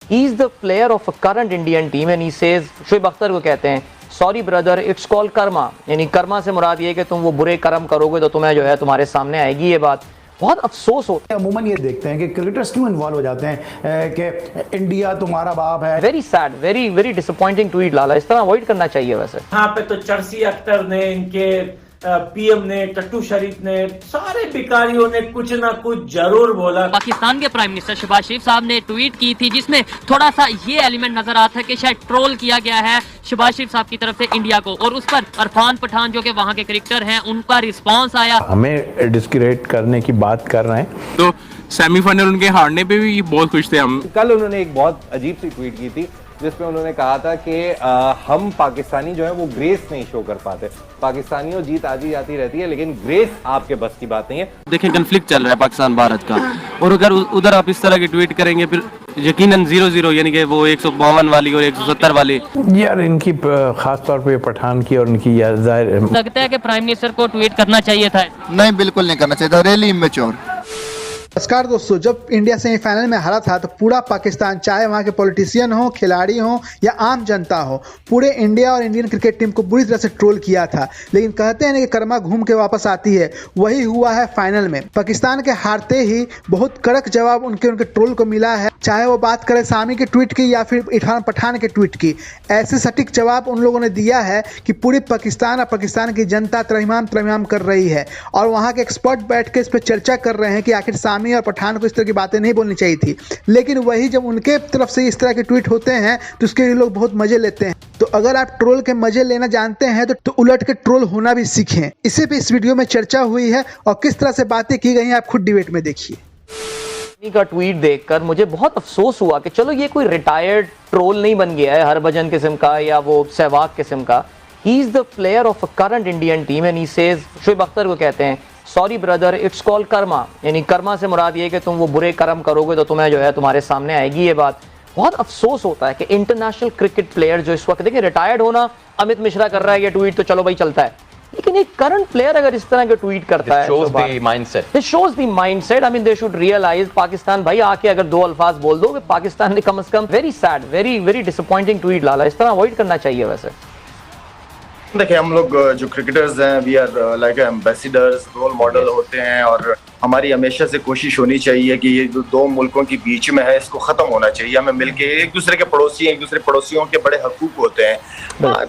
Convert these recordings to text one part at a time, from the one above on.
He is the player of a current Indian team and he says, Shoaib Akhtar को कहते हैं, sorry brother it's called Karma, यानी कर्मा से मुराद ये कि तुम वो बुरे कर्म करोगे तो तुम्हें जो है तुम्हारे सामने आएगी ये बात। बहुत अफसोस होता है। अमूमन ये देखते हैं कि क्रिकेटर्स क्यों इन्वॉल्व हो जाते हैं कि इंडिया तुम्हारा बाप है। Very sad, very very disappointing tweet Lala, इस तरह अवॉइड करना चाहिए। वैसे यहाँ पे तो चर्सी अख्तर ने, इनके पीएम ने, टट्टू शरीफ ने, सारे भिखारियों ने कुछ ना कुछ जरूर बोला। पाकिस्तान के प्राइम मिनिस्टर शहबाज शरीफ साहब ने ट्वीट की थी जिसमें थोड़ा सा ये एलिमेंट नजर आता है कि शायद ट्रोल किया गया है शहबाज शरीफ साहब की तरफ से इंडिया को, और उस पर इरफान पठान जो कि वहाँ के क्रिकेटर हैं उनका रिस्पांस आया। हमें डिस्क्रेडिट करने की बात कर रहे हैं तो सेमीफाइनल उनके हारने पे भी बहुत खुश थे हम। कल उन्होंने एक बहुत अजीब सी ट्वीट की थी जिसमें उन्होंने कहा था कि हम पाकिस्तानी जो है वो ग्रेस नहीं शो कर पाते। पाकिस्तानियों जीत आती जाती रहती है लेकिन ग्रेस आपके बस की बात नहीं है। देखें कन्फ्लिक्ट चल रहा है पाकिस्तान भारत का, और अगर उधर आप इस तरह की ट्वीट करेंगे फिर यकीनन 0-0 यानी कि वो 152 वाली और 170 वाली। यार इनकी खास तौर पे पठान की और इनकी जाहिर लगता है कि प्राइम मिनिस्टर को ट्वीट करना चाहिए था। नहीं, बिल्कुल नहीं करना चाहिए था, रियली इमेच्योर। नमस्कार दोस्तों, जब इंडिया सेमीफाइनल में हारा था तो पूरा पाकिस्तान, चाहे वहाँ के पॉलिटिशियन हो, खिलाड़ी हो या आम जनता हो, पूरे इंडिया और इंडियन क्रिकेट टीम को बुरी तरह से ट्रोल किया था। लेकिन कहते हैं ना कि कर्मा घूम के वापस आती है, वही हुआ है फाइनल में। पाकिस्तान के हारते ही बहुत कड़क जवाब उनके ट्रोल को मिला है, चाहे वो बात करें सामी के ट्वीट की या फिर इरफान पठान के ट्वीट की। ऐसे सटीक जवाब उन लोगों ने दिया है कि पूरी पाकिस्तान और पाकिस्तान की जनता त्रहिमाम कर रही है, और वहाँ के एक्सपर्ट बैठ के इस पर चर्चा कर रहे हैं कि आखिर सामी और पठान को इस तरह की बातें नहीं बोलनी चाहिए थी। लेकिन वही जब उनके तरफ से इस तरह के ट्वीट होते हैं तो उसके लोग बहुत मजे लेते हैं। तो अगर आप ट्रोल के मजे लेना जानते हैं तो उलट के ट्रोल होना भी सीखें। इसे भी इस वीडियो में चर्चा हुई है और किस तरह से बातें की गई हैं आप खुद डिबेट में देखिए। का ट्वीट देखकर मुझे बहुत अफसोस हुआ कि चलो ये कोई रिटायर्ड ट्रोल नहीं बन गया है हरभजन किस्म का या वो सहवाग किस्म का। He is the player of a current Indian team and he says, Shoaib Akhtar को कहते हैं, sorry brother it's called Karma, यानी कर्मा से मुराद ये कि तुम वो बुरे कर्म करोगे तो तुम्हें जो है तुम्हारे सामने आएगी ये बात। बहुत अफसोस होता है कि इंटरनेशनल क्रिकेट प्लेयर जो इस वक्त देखिए रिटायर्ड होना, अमित मिश्रा कर रहा है ये ट्वीट तो चलो भाई चलता है, लेकिन एक करंट प्लेयर अगर इस तरह के ट्वीट करता है shows the mindset. This shows the mindset. I mean they should realize Pakistan भाई आके अगर दो अल्फाज बोल दो कि पाकिस्तान ने कम से कम, very sad, very very disappointing tweet Lala, इस तरह अवॉइड करना चाहिए। वैसे देखिए, हम लोग जो क्रिकेटर्स हैं we are like ambassadors, role model होते हैं, और हमारी हमेशा से कोशिश होनी चाहिए कि ये जो दो मुल्कों के बीच में है इसको ख़त्म होना चाहिए। हमें मिलके एक दूसरे के पड़ोसी, एक दूसरे पड़ोसियों के बड़े हकूक होते हैं।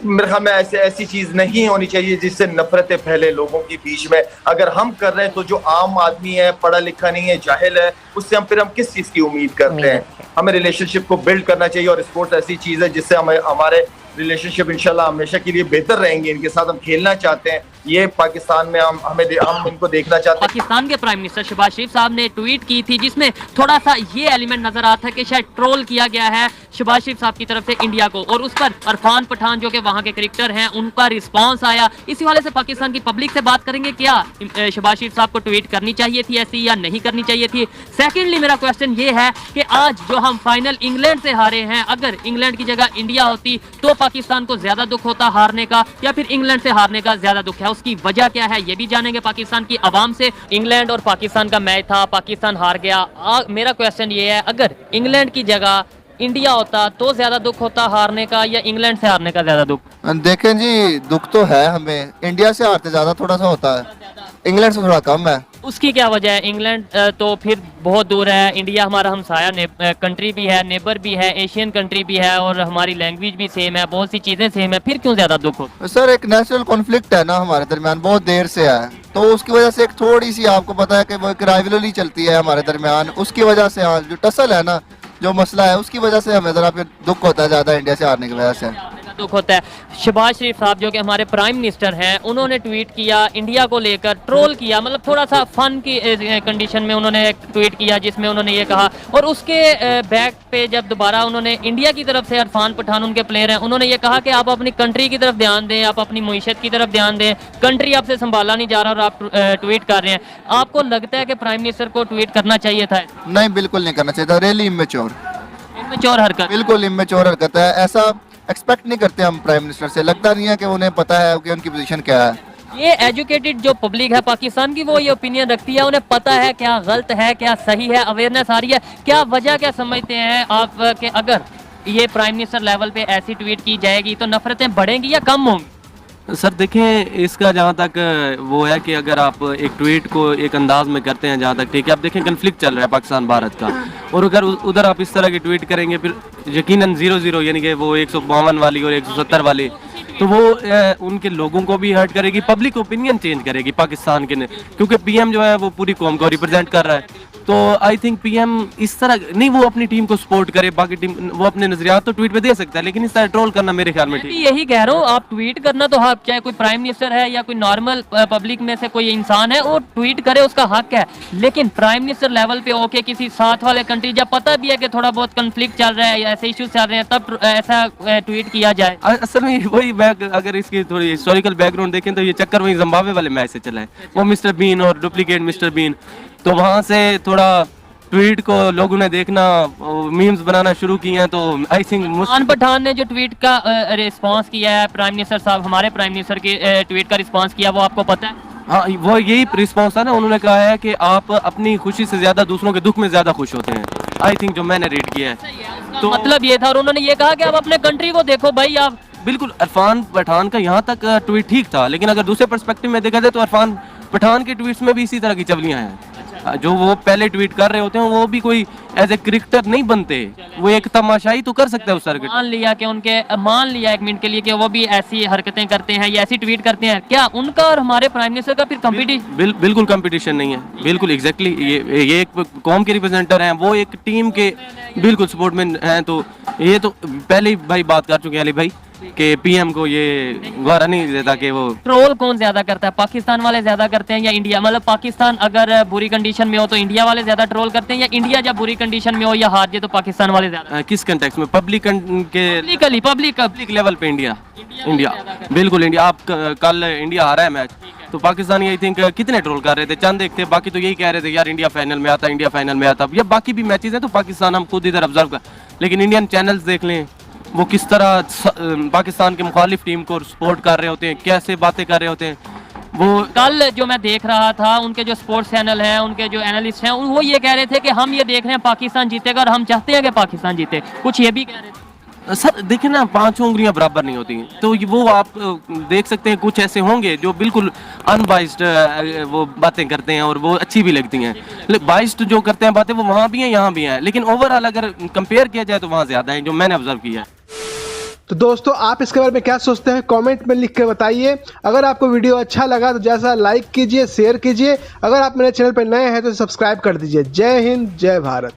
मेरे ख्याल में ऐसी चीज़ नहीं होनी चाहिए जिससे नफरतें फैले लोगों के बीच में। अगर हम कर रहे हैं तो जो आम आदमी है, पढ़ा लिखा नहीं है, जाहिल है, उससे हम किस चीज़ की उम्मीद करते हैं? हमें रिलेशनशिप को बिल्ड करना चाहिए, और स्पोर्ट्स ऐसी चीज़ है जिससे हमारे रिलेशनशिप इंशाल्लाह हमेशा के लिए बेहतर रहेंगे। इनके साथ हम खेलना चाहते हैं, ये पाकिस्तान में हम इनको देखना चाहते हैं। पाकिस्तान के प्राइम मिनिस्टर शहबाज शरीफ साहब ने ट्वीट की थी जिसमें थोड़ा सा ये एलिमेंट नजर आता है कि शायद ट्रोल किया गया है शहबाज शरीफ साहब की तरफ से इंडिया को, और उस पर इरफान पठान जो कि वहाँ के क्रिकेटर हैं उनका रिस्पांस आया। इसी वाले से पाकिस्तान की पब्लिक से बात करेंगे, क्या शहबाज शरीफ साहब को ट्वीट करनी चाहिए थी ऐसी या नहीं करनी चाहिए थी। सेकेंडली मेरा क्वेश्चन ये है कि आज जो हम फाइनल इंग्लैंड से हारे हैं, अगर इंग्लैंड की जगह इंडिया होती तो पाकिस्तान को ज्यादा दुख होता हारने का, या फिर इंग्लैंड से हारने का ज्यादा दुख है? उसकी वजह क्या है ये भी जानेंगे पाकिस्तान की आवाम से। इंग्लैंड और पाकिस्तान का मैच था, पाकिस्तान हार गया। मेरा क्वेश्चन ये है, अगर इंग्लैंड की जगह इंडिया होता तो ज्यादा दुख होता हारने का या इंग्लैंड से हारने का ज्यादा दुख? देखें जी, दुख तो है हमें, इंडिया से हारते ज्यादा थोड़ा सा होता है, इंग्लैंड से थोड़ा कम है। उसकी क्या वजह है? इंग्लैंड तो फिर बहुत दूर है, इंडिया हमारा हमसाया कंट्री भी है, नेबर भी है, एशियन कंट्री भी है, और हमारी लैंग्वेज भी सेम है, बहुत सी चीजें सेम है, फिर क्यों ज्यादा दुख हो? सर, एक नेशनल कॉन्फ्लिक्ट है ना हमारे दरमियान, बहुत देर से है, तो उसकी वजह से एक थोड़ी सी आपको पता है कि वो एक राइवलरी चलती है हमारे दरमियान, उसकी वजह से हाँ जो टसल है ना, जो मसला है उसकी वजह से हमें जरा फिर दुख होता है ज्यादा इंडिया से हारने की वजह से दुख होता है। शहबाज शरीफ साहब जो कि हमारे प्राइम मिनिस्टर हैं, उन्होंने ट्वीट किया इंडिया को लेकर, ट्रोल किया, मतलब थोड़ा सा फन की कंडीशन में उन्होंने एक ट्वीट किया जिसमें उन्होंने ये कहा, और उसके बैक पे जब दोबारा उन्होंने इंडिया की तरफ से, इरफान पठान उनके प्लेयर हैं, उन्होंने ये कहा कि आप अपनी कंट्री की तरफ ध्यान दें, आप अपनी मईशत की तरफ ध्यान दें, कंट्री आपसे संभाला नहीं जा रहा और आप ट्वीट कर रहे हैं। आपको लगता है कि प्राइम मिनिस्टर को ट्वीट करना चाहिए था? नहीं, बिल्कुल नहीं करना चाहिए था, रियली इमेच्योर हरकत, बिल्कुल इमेच्योर हरकत है। ऐसा एक्सपेक्ट नहीं करते हम प्राइम मिनिस्टर से, लगता नहीं है कि उन्हें पता है कि उनकी पोजीशन क्या है। ये एजुकेटेड जो पब्लिक है पाकिस्तान की, वो ये ओपिनियन रखती है, उन्हें पता है क्या गलत है क्या सही है, अवेयरनेस आ रही है। क्या वजह क्या समझते हैं आप कि अगर ये प्राइम मिनिस्टर लेवल पे ऐसी ट्वीट की जाएगी तो नफरतें बढ़ेंगी या कम होंगी? सर देखें, इसका जहाँ तक वो है कि अगर आप एक ट्वीट को एक अंदाज में करते हैं, जहाँ तक ठीक है, आप देखें कन्फ्लिक्ट चल रहा है पाकिस्तान भारत का, और अगर उधर आप इस तरह की ट्वीट करेंगे फिर यकीनन 0-0 यानी कि वो 152 वाली और 170 वाली, तो वो उनके लोगों को भी हर्ट करेगी, पब्लिक ओपिनियन चेंज करेगी पाकिस्तान के, क्योंकि पीएम जो है वो पूरी कौम को रिप्रेजेंट कर रहा है। तो आई थिंक पीएम इस तरह नहीं, वो अपनी टीम को सपोर्ट करे, बाकी टीम वो अपने नजरियात तो ट्वीट पे दे सकता है, लेकिन इस तरह ट्रोल करना मेरे ख्याल में ठीक। यही कह रहा हूँ, आप ट्वीट करना तो हक, चाहे कोई प्राइम मिनिस्टर है या कोई नॉर्मल पब्लिक में से कोई इंसान है, वो ट्वीट करे, उसका हक है। लेकिन प्राइम मिनिस्टर लेवल पे ओके किसी साथ वाले कंट्री, जब पता भी है कि थोड़ा बहुत कन्फ्लिक्ट चल रहा है या ऐसे इश्यूज चल रहे हैं, तब ऐसा ट्वीट किया जाए। असल में वही अगर इसकी थोड़ी हिस्टोरिकल बैकग्राउंड देखें तो ये चक्कर वही जिम्बाब्वे वाले मैच से चला है, वो मिस्टर बीन और डुप्लीकेट मिस्टर बीन, तो वहाँ से थोड़ा ट्वीट को लोगों ने देखना, मीम्स बनाना शुरू किए हैं। तो आई थिंक इमरान पठान ने जो ट्वीट का रिस्पांस किया है, प्राइम मिनिस्टर साहब, हमारे प्राइम मिनिस्टर के ट्वीट का रिस्पांस किया, वो आपको पता है? हाँ, वो यही रिस्पांस था ना, उन्होंने कहा है कि आप अपनी खुशी से ज्यादा दूसरों के दुख में ज्यादा खुश होते हैं। आई थिंक जो मैंने रीड किया है तो मतलब ये था, और उन्होंने ये कहा कि आप अपने कंट्री को देखो भाई। आप बिल्कुल, इरफान पठान का यहाँ तक ट्वीट ठीक था, लेकिन अगर दूसरे पर्सपेक्टिव में देखा जाए तो इरफान पठान के ट्वीट्स में भी इसी तरह की चवलियाँ हैं। जो वो पहले ट्वीट कर रहे होते हैं वो भी कोई एज ए क्रिकेटर नहीं बनते, वो एक तमाशाई तो कर सकता है उस सर्किट। मान लिया एक मिनट के लिए कि वो भी ऐसी हरकतें करते हैं या ऐसी ट्वीट करते हैं, क्या उनका और हमारे प्राइम मिनिस्टर का फिर कंपटीशन? बिल्कुल कंपटीशन नहीं है, बिल्कुल एग्जैक्टली। ये एक कौम के रिप्रेजेंटर हैं, वो एक टीम के बिल्कुल सपोर्ट में हैं, तो ये तो पहले ही भाई बात कर चुके हैं अली भाई कि पीएम को ये गवारा नहीं देता कि वो। ट्रोल कौन ज्यादा करता है, पाकिस्तान वाले ज्यादा करते हैं या इंडिया? मतलब पाकिस्तान अगर बुरी कंडीशन में हो तो इंडिया वाले ज्यादा ट्रोल करते हैं, या इंडिया जब बुरी कंडीशन में हो या हार जाए तो पाकिस्तान वाले ज्यादा? किस कंटेक्स्ट में? पब्लिक लेवल पे इंडिया बिल्कुल इंडिया। आप कल इंडिया हारा है मैच, तो पाकिस्तानी आई थिंक कितने ट्रोल कर रहे थे, चंद एक थे, बाकी तो यही कह रहे थे यार इंडिया फाइनल में आता। या बाकी भी मैचेस हैं तो पाकिस्तान हम खुद इधर ऑब्जर्व कर, लेकिन इंडियन चैनल्स देख लें, वो किस तरह पाकिस्तान के मुखालिफ टीम को सपोर्ट कर रहे होते हैं, कैसे बातें कर रहे होते हैं। वो कल जो मैं देख रहा था, उनके जो स्पोर्ट्स चैनल हैं, उनके जो एनालिस्ट हैं, वो ये कह रहे थे कि हम ये देख रहे हैं पाकिस्तान जीतेगा और हम चाहते हैं कि पाकिस्तान जीते, कुछ ये भी कह रहे थे। सर देखिए ना, 5 उंगलियां बराबर नहीं होती, तो वो आप देख सकते हैं कुछ ऐसे होंगे जो बिल्कुल अनबाइस्ड वो बातें करते हैं और वो अच्छी भी लगती हैं। बाइस्ड जो करते हैं बातें वो वहाँ भी हैं यहाँ भी हैं, लेकिन ओवरऑल अगर कंपेयर किया जाए तो वहाँ ज़्यादा है, जो मैंने ऑब्जर्व किया है। तो दोस्तों, आप इसके बारे में क्या सोचते हैं कमेंट में लिख के बताइए। अगर आपको वीडियो अच्छा लगा तो जैसा लाइक कीजिए, शेयर कीजिए। अगर आप मेरे चैनल पर नए हैं तो सब्सक्राइब कर दीजिए। जय हिंद, जय भारत।